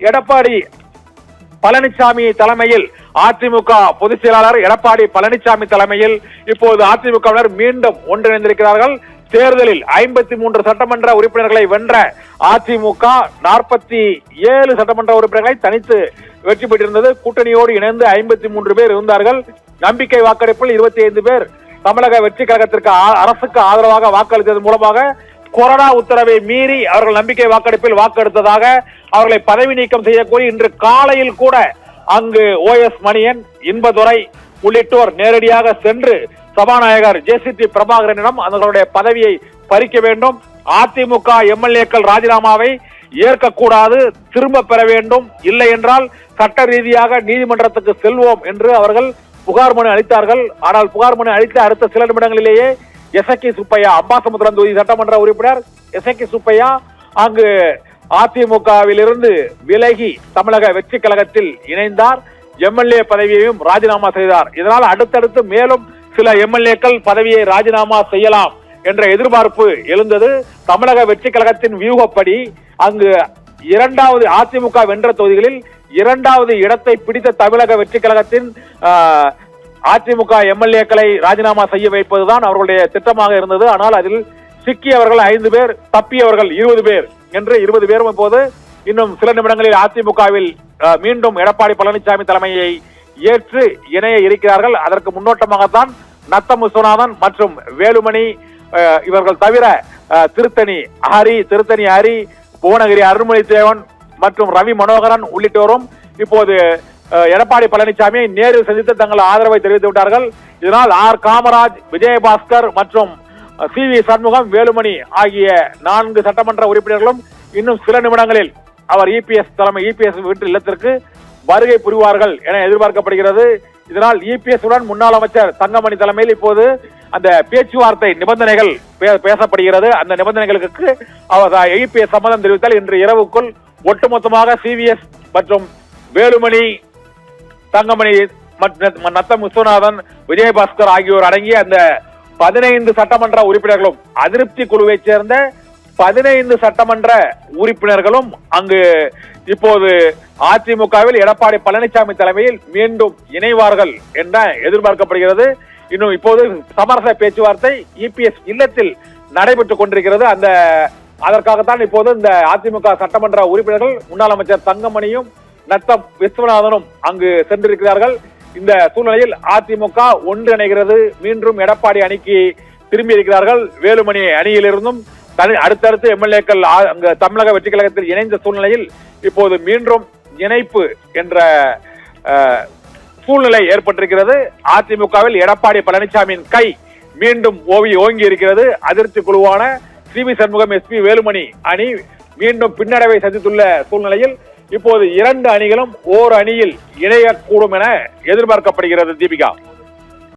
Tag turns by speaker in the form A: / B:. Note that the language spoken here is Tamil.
A: எடப்பாடி பழனிசாமி தலைமையில் அதிமுக பொதுச் செயலாளர் எடப்பாடி பழனிசாமி தலைமையில் இப்போது அதிமுகவினர் மீண்டும் ஒன்றிணைந்திருக்கிறார்கள். தேர்தலில் 53 சட்டமன்ற உறுப்பினர்களை வென்ற அதிமுக 47 சட்டமன்ற உறுப்பினர்களை தனித்து வெற்றி பெற்றிருந்தது. கூட்டணியோடு இணைந்து 53 பேர் இருந்தார்கள். நம்பிக்கை வாக்கெடுப்பில் 25 பேர் தமிழக வெற்றி கழகத்திற்கு அரசுக்கு ஆதரவாக வாக்களித்ததன் மூலமாக கொரோனா உத்தரவை மீறி அவர்கள் நம்பிக்கை வாக்கெடுப்பில் வாக்கெடுத்ததாக அவர்களை பதவி நீக்கம் செய்யக்கோரி இன்று காலையில் கூட அங்கு OS மணியன், இன்பதுரை உள்ளிட்டோர் நேரடியாக சென்று சபாநாயகர் JCT பிரபாகரனிடம் அவர்களுடைய பதவியை பறிக்க வேண்டும், அதிமுக MLAக்கள் ராஜினாமாவை ஏற்கக்கூடாது, திரும்ப பெற வேண்டும், இல்லை என்றால் சட்ட ரீதியாக நீதிமன்றத்துக்கு செல்வோம் என்று அவர்கள் புகார் மனு அளித்தார்கள். ஆனால் புகார் மனு அளித்த அடுத்த சில நிமிடங்களிலேயே எசக்கி சுப்பையா, அம்பாசமுத்திரம் தொகுதி சட்டமன்ற உறுப்பினர் எசக்கி சுப்பையா அங்கு அதிமுகவில் இருந்து விலகி தமிழக வெற்றி கழகத்தில் இணைந்தார். MLA பதவியையும் ராஜினாமா செய்தார். இதனால் அடுத்தடுத்து மேலும் சில MLAக்கள் பதவியை ராஜினாமா செய்யலாம் என்ற எதிர்பார்ப்பு எழுந்தது. தமிழக வெற்றி கழகத்தின் வியூகப்படி அங்கு இரண்டாவது அதிமுக வென்ற தொகுதிகளில் இரண்டாவது இடத்தை பிடித்த தமிழக வெற்றி கழகத்தின் அதிமுக MLAக்களை ராஜினாமா செய்ய வைப்பதுதான் அவர்களுடைய திட்டமாக இருந்தது. ஆனால் அதில் சிக்கியவர்கள் 5 பேர், தப்பியவர்கள் 20 பேர் என்று 20 பேரும் இப்போது இன்னும் சில நிமிடங்களில் அதிமுகவில் மீண்டும் எடப்பாடி பழனிசாமி தலைமையை ஏற்று இணைய இருக்கிறார்கள். அதற்கு முன்னோட்டமாகத்தான் நத்தம் விஸ்வநாதன் மற்றும் வேலுமணி இவர்கள் தவிர திருத்தணி ஹரி, புவனகிரி அருள்மொழி தேவன் மற்றும் ரவி மனோகரன் உள்ளிட்டோரும் இப்போது எடப்பாடி பழனிசாமியை நேரில் சந்தித்து தங்கள் ஆதரவை தெரிவித்து விட்டார்கள். இதனால் ஆர் காமராஜ், விஜயபாஸ்கர் மற்றும் CV சண்முகம், வேலுமணி ஆகிய 4 சட்டமன்ற உறுப்பினர்களும் இன்னும் சில நிமிடங்களில் அவர் EPS வீட்டு இல்லத்திற்கு வருகை புரிவார்கள் என எதிர்பார்க்கப்படுகிறது. இதனால் EPS உடன் முன்னாள் அமைச்சர் தங்கமணி தலைமையில் இப்போது அந்த பேச்சுவார்த்தை நிபந்தனைகள் பேசப்படுகிறது. அந்த நிபந்தனைகளுக்கு அவர் EPS சம்மதம் தெரிவித்தால் இன்று இரவுக்குள் ஒட்டுமொத்தமாக CVS மற்றும் வேலுமணி, தங்கமணி, நத்தம் விஸ்வநாதன், விஜயபாஸ்கர் ஆகியோர் அடங்கிய அந்த 15 சட்டமன்ற உறுப்பினர்களும் அதிருப்தி குழுவை சேர்ந்த 15 சட்டமன்ற உறுப்பினர்களும் அங்கு இப்போது அதிமுகவில் எடப்பாடி பழனிசாமி தலைமையில் மீண்டும் இணைவார்கள் என எதிர்பார்க்கப்படுகிறது. இன்னும் இப்போது சமரச பேச்சுவார்த்தை EPS இல்லத்தில் நடைபெற்றுக் கொண்டிருக்கிறது. அதற்காகத்தான் இப்போது இந்த அதிமுக சட்டமன்ற உறுப்பினர்கள் முன்னாள் அமைச்சர் தங்கமணியும் நத்தம் விஸ்வநாதனும் அங்கு சென்றிருக்கிறார்கள். இந்த சூழ்நிலையில் அதிமுக ஒன்றிணைகிறது. மீண்டும் எடப்பாடி அணிக்கு திரும்பி இருக்கிறார்கள். வேலுமணி அணியிலிருந்தும் அடுத்தடுத்து MLAக்கள் அங்கு தமிழக வெற்றி கழகத்தில் இணைந்த சூழ்நிலையில் இப்போது மீண்டும் இணைப்பு என்ற சூழ்நிலை ஏற்பட்டிருக்கிறது. அதிமுகவில் எடப்பாடி பழனிசாமியின் கை மீண்டும் ஓங்கி இருக்கிறது. அதிருப்தி குழுவான CV சண்முகம், SP வேலுமணி அணி மீண்டும் பின்னடைவை சந்தித்துள்ள சூழ்நிலையில் இப்போது 2 அணிகளும் ஓர் அணியில் இணையக்கூடும் என எதிர்பார்க்கப்படுகிறது. தீபிகா.